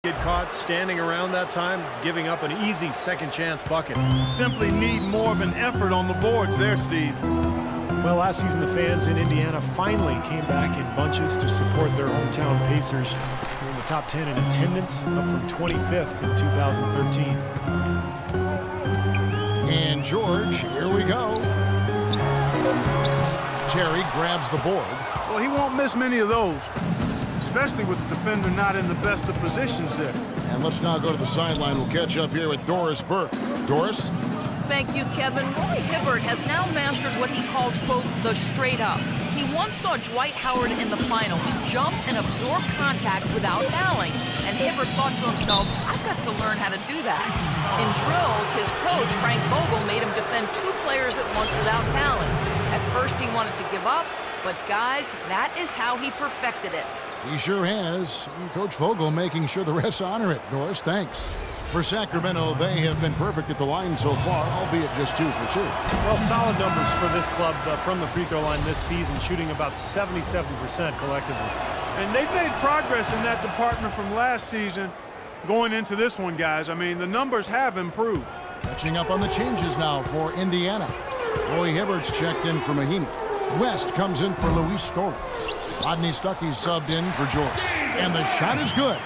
Get caught standing around that time, giving up an easy second chance bucket. Simply need more of an effort on the boards there, Steve. Well, last season the fans in Indiana finally came back in bunches to support their hometown Pacers. They're in the top 10 in attendance, up from 25th in 2013. And George, here we go. Terry grabs the board. Well, he won't miss many of those, especially with the defender not in the best of positions there. And let's now go to the sideline. We'll catch up here with Doris Burke. Doris? Thank you, Kevin. Roy Hibbert has now mastered what he calls, quote, the straight up. He once saw Dwight Howard in the finals jump and absorb contact without fouling. And Hibbert thought to himself, I've got to learn how to do that. In drills, his coach, Frank Vogel, made him defend 2 players at once without fouling. At first, he wanted to give up, but guys, that is how he perfected it. He sure has. Coach Vogel making sure the refs honor it. Doris, thanks. For Sacramento, they have been perfect at the line so far, albeit just 2 for 2. Well, solid numbers for this club from the free throw line this season, shooting about 77% collectively. And they've made progress in that department from last season going into this one, guys. I mean, the numbers have improved. Catching up on the changes now for Indiana. Roy Hibbert's checked in for Mahinmi. West comes in for Luis Scola. Rodney Stuckey's subbed in for George. And the shot is good.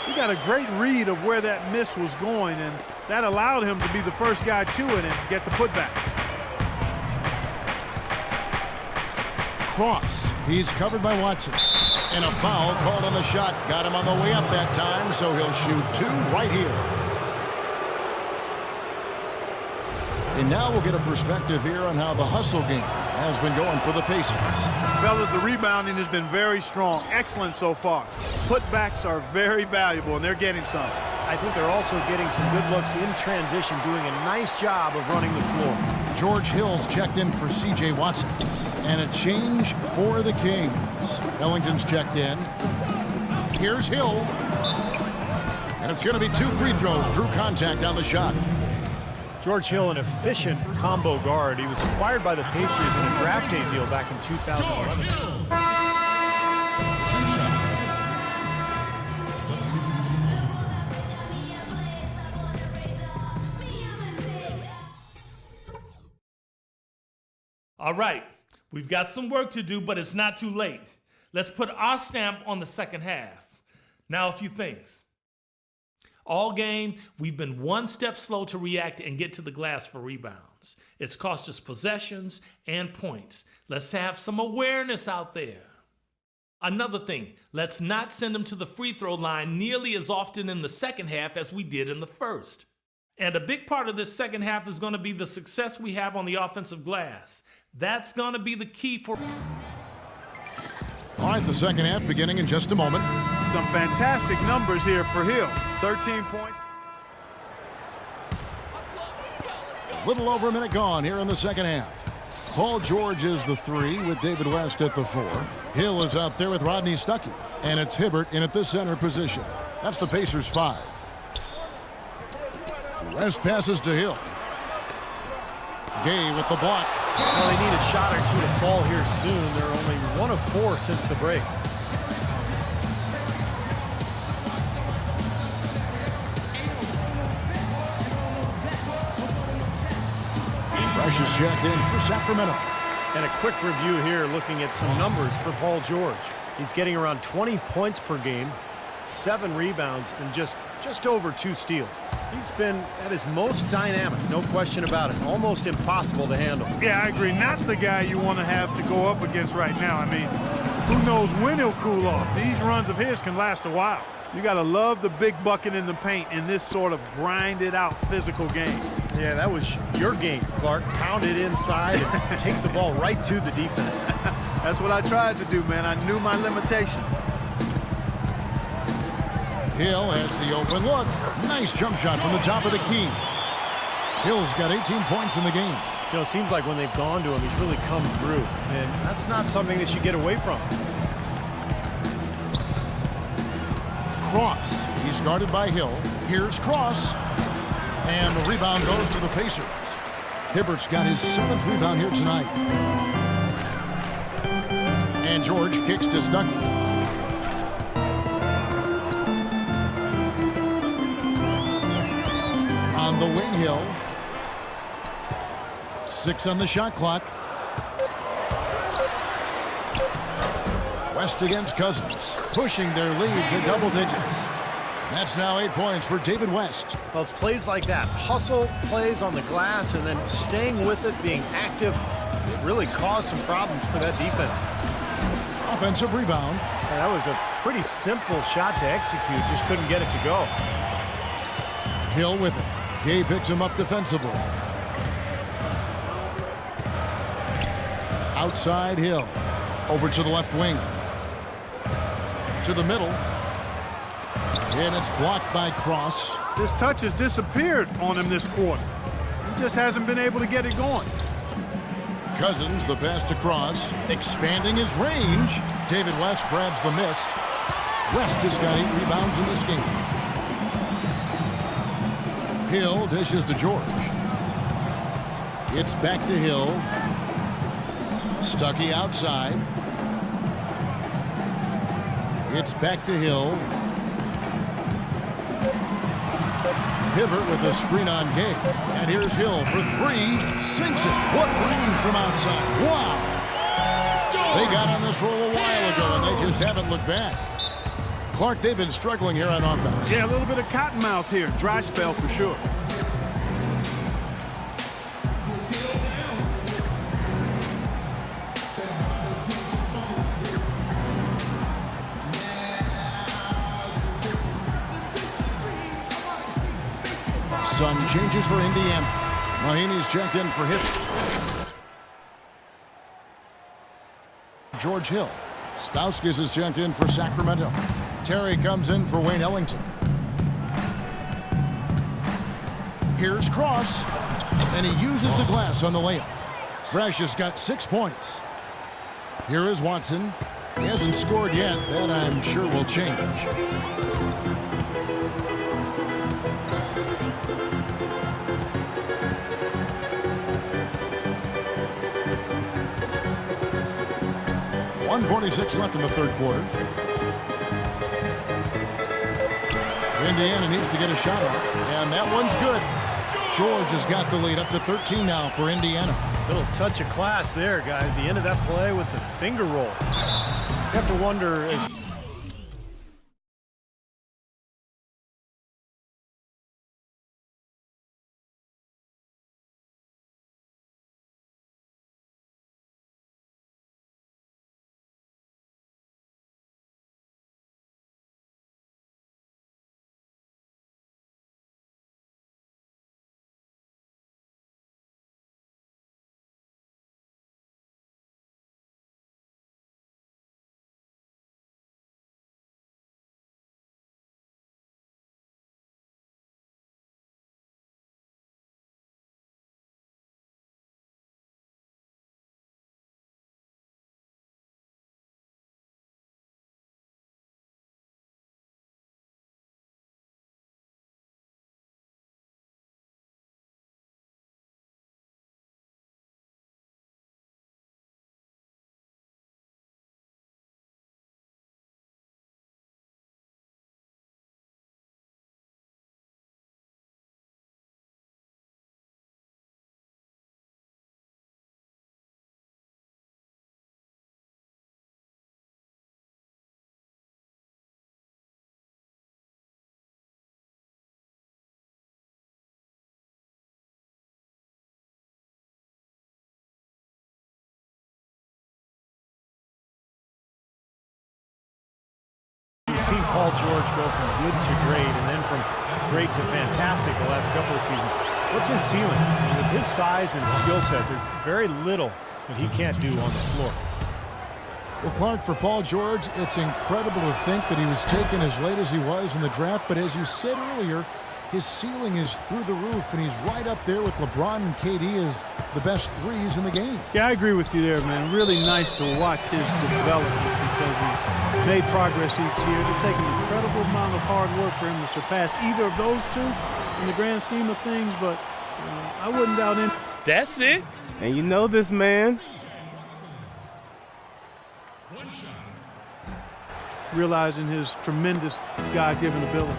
He got a great read of where that miss was going, and that allowed him to be the first guy to it and get the putback. Cross. He's covered by Watson. And a foul called on the shot. Got him on the way up that time, so he'll shoot 2 right here. And now we'll get a perspective here on how the hustle game has been going for the Pacers. Fellas, the rebounding has been very strong. Excellent so far. Putbacks are very valuable, and they're getting some. I think they're also getting some good looks in transition, doing a nice job of running the floor. George Hill's checked in for C.J. Watson. And a change for the Kings. Ellington's checked in. Here's Hill. And it's going to be 2 free throws. Drew contact on the shot. George Hill, an efficient combo guard. He was acquired by the Pacers in a draft day deal back in 2011. All right, we've got some work to do, but it's not too late. Let's put our stamp on the second half. Now, a few things. All game, we've been one step slow to react and get to the glass for rebounds. It's cost us possessions and points. Let's have some awareness out there. Another thing, let's not send them to the free throw line nearly as often in the second half as we did in the first. And a big part of this second half is going to be the success we have on the offensive glass. That's going to be the key for... All right, the second half beginning in just a moment. Some fantastic numbers here for Hill. 13 points. A little over a minute gone here in the second half. Paul George is the 3 with David West at the 4. Hill is out there with Rodney Stuckey. And it's Hibbert in at the center position. That's the Pacers 5. West passes to Hill. Gay with the block. Well, they need a shot or 2 to fall here soon. They're only 1 of 4 since the break. Fresh is checked in for Sacramento. And a quick review here looking at some numbers for Paul George. He's getting around 20 points per game, 7 rebounds, and just over 2 steals. He's been at his most dynamic, no question about it. Almost impossible to handle. Yeah, I agree. Not the guy you want to have to go up against right now. I mean, who knows when he'll cool off. These runs of his can last a while. You got to love the big bucket in the paint in this sort of grinded-out physical game. Yeah, that was your game, Clark. Pound it inside and take the ball right to the defense. That's what I tried to do, man. I knew my limitations. Hill has the open look. Nice jump shot from the top of the key. Hill's got 18 points in the game. You know, it seems like when they've gone to him, he's really come through. And that's not something they should get away from. Cross. He's guarded by Hill. Here's Cross. And the rebound goes to the Pacers. Hibbert's got his 7th rebound here tonight. And George kicks to Stuckey. on the wing, Hill. 6 on the shot clock. West against Cousins, pushing their lead to double digits. That's now 8 points for David West. Well, it's plays like that. Hustle plays on the glass and then staying with it, being active. It really caused some problems for that defense. Offensive rebound. And that was a pretty simple shot to execute. Just couldn't get it to go. Hill with it. Gay picks him up defensively. Outside Hill. Over to the left wing. To the middle. And it's blocked by Cross. This touch has disappeared on him this quarter. He just hasn't been able to get it going. Cousins, the pass to Cross, expanding his range. David West grabs the miss. West has got 8 rebounds in this game. Hill dishes to George. It's back to Hill. Stuckey outside. It's back to Hill. Hibbert with a screen on Gay. And here's Hill for 3. Sinks it. What range from outside. Wow. They got on this roll a while ago, and they just haven't looked back. Clark, they've been struggling here on offense. Yeah, a little bit of cottonmouth here. Dry spell for sure. Sun changes for Indiana. Mahaney's checked in for Hibbert. George Hill. Stauskas is checked in for Sacramento. Terry comes in for Wayne Ellington. Here's Cross. And he uses the glass on the layup. Fresh has got 6 points. Here is Watson. He hasn't scored yet. That I'm sure will change. .146 left in the third quarter. Indiana needs to get a shot off, and that one's good. George has got the lead up to 13 now for Indiana. Little touch of class there, guys. The end of that play with the finger roll. You have to wonder as you've seen Paul George go from good to great and then from great to fantastic the last couple of seasons. What's his ceiling? I mean, with his size and skill set, there's very little that he can't do on the floor. Well, Clark, for Paul George, it's incredible to think that he was taken as late as he was in the draft. But as you said earlier, his ceiling is through the roof, and he's right up there with LeBron and KD as the best threes in the game. Yeah, I agree with you there, man. Really nice to watch his development because he's made progress each year. It'll take an incredible amount of hard work for him to surpass either of those two in the grand scheme of things, but I wouldn't doubt him. That's it. And you know this man. Realizing his tremendous God-given ability.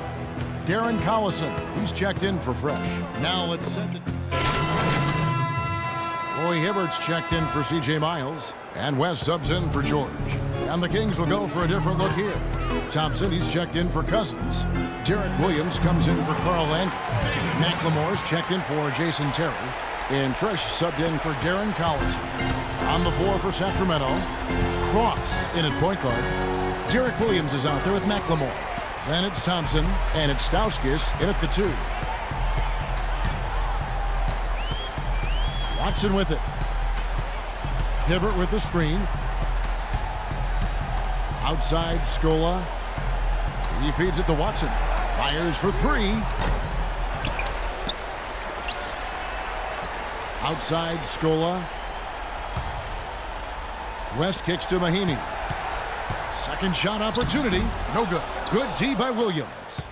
Darren Collison, he's checked in for Fresh. Now let's send it. Roy Hibbert's checked in for C.J. Miles. And Wes subs in for George. And the Kings will go for a different look here. Thompson, he's checked in for Cousins. Derek Williams comes in for Carl Landry. McLemore's checked in for Jason Terry. And Fresh subbed in for Darren Collison. On the floor for Sacramento, Cross in at point guard. Derek Williams is out there with McLemore. Then it's Thompson, and it's Stauskas in at the 2. Watson with it. Hibbert with the screen. Outside, Scola. He feeds it to Watson. Fires for 3. Outside, Scola. West kicks to Mahinmi. Second shot opportunity. No good. Good D by Williams.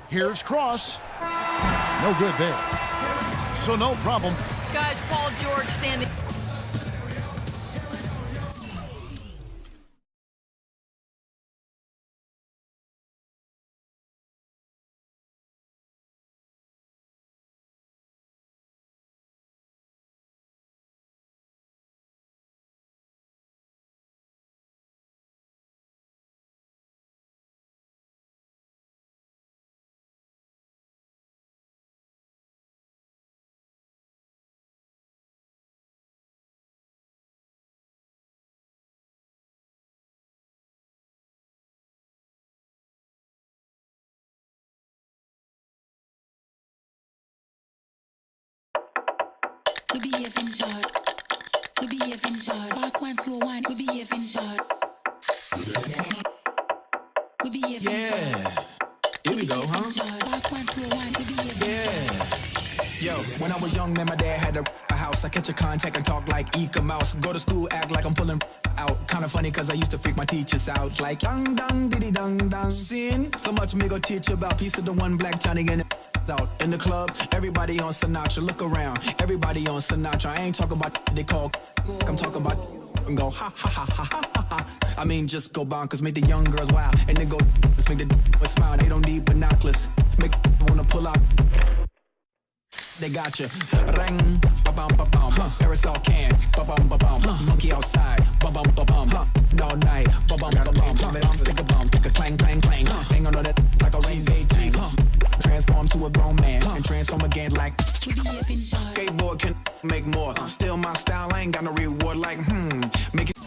Here's Cross. No good there. So no problem. Guys, Paul George standing. We behaving hard. We behaving hard. Fast one, slow one. We behaving hard. We behaving hard. Here we go, huh? Fast one, slow one. We behaving hard. Yo, when I was young, man, my dad had a house. I catch a contact and talk like Eka Mouse. Go to school, act like I'm pulling out. Kinda funny, cause I used to freak my teachers out. Like, dang, dang, diddy, dang, dang. Sin. So much me go teach you about piece of the one black Johnny and out in the club, everybody on Sinatra. Look around, everybody on Sinatra. I ain't talking about they call. I'm talking about and go ha ha ha ha ha ha ha. I mean, just go bonkers, make the young girls wild, and then go let's make the smile. They don't need binoculars, make wanna pull out. They got you. Ring, ba bum ba bum. Aerosol can, ba bum ba bum. Monkey outside, ba bum ba bum. All night, ba bum ba bum. Stick a bum, stick a clang clang clang. Hang on to that like a rain day tank. Transform to a grown man and transform again like skateboard can make more. Still my style, I ain't got no reward like make it.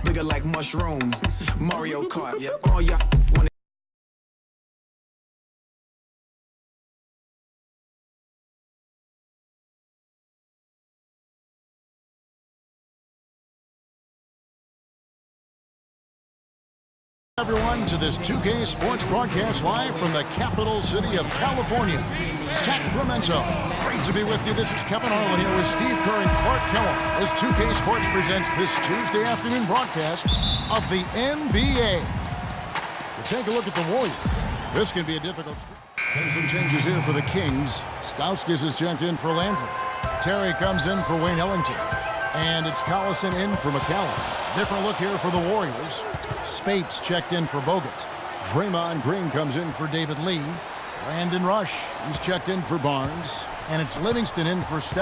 Bigger like mushroom, Mario Kart. Yeah, all y'all want. Everyone to this 2K Sports broadcast live from the capital city of California, Sacramento. Great to be with you. This is Kevin Harlan here with Steve Kerr and Clark Kellogg as 2K Sports presents this Tuesday afternoon broadcast of the NBA. We'll take a look at the Warriors. This can be a difficult streak. And some changes here for the Kings. Stauskas is checked in for Landry. Terry comes in for Wayne Ellington. And it's Collison in for McCallum. Different look here for the Warriors. Spates checked in for Bogut. Draymond Green comes in for David Lee. Brandon Rush, he's checked in for Barnes. And it's Livingston in for Steph.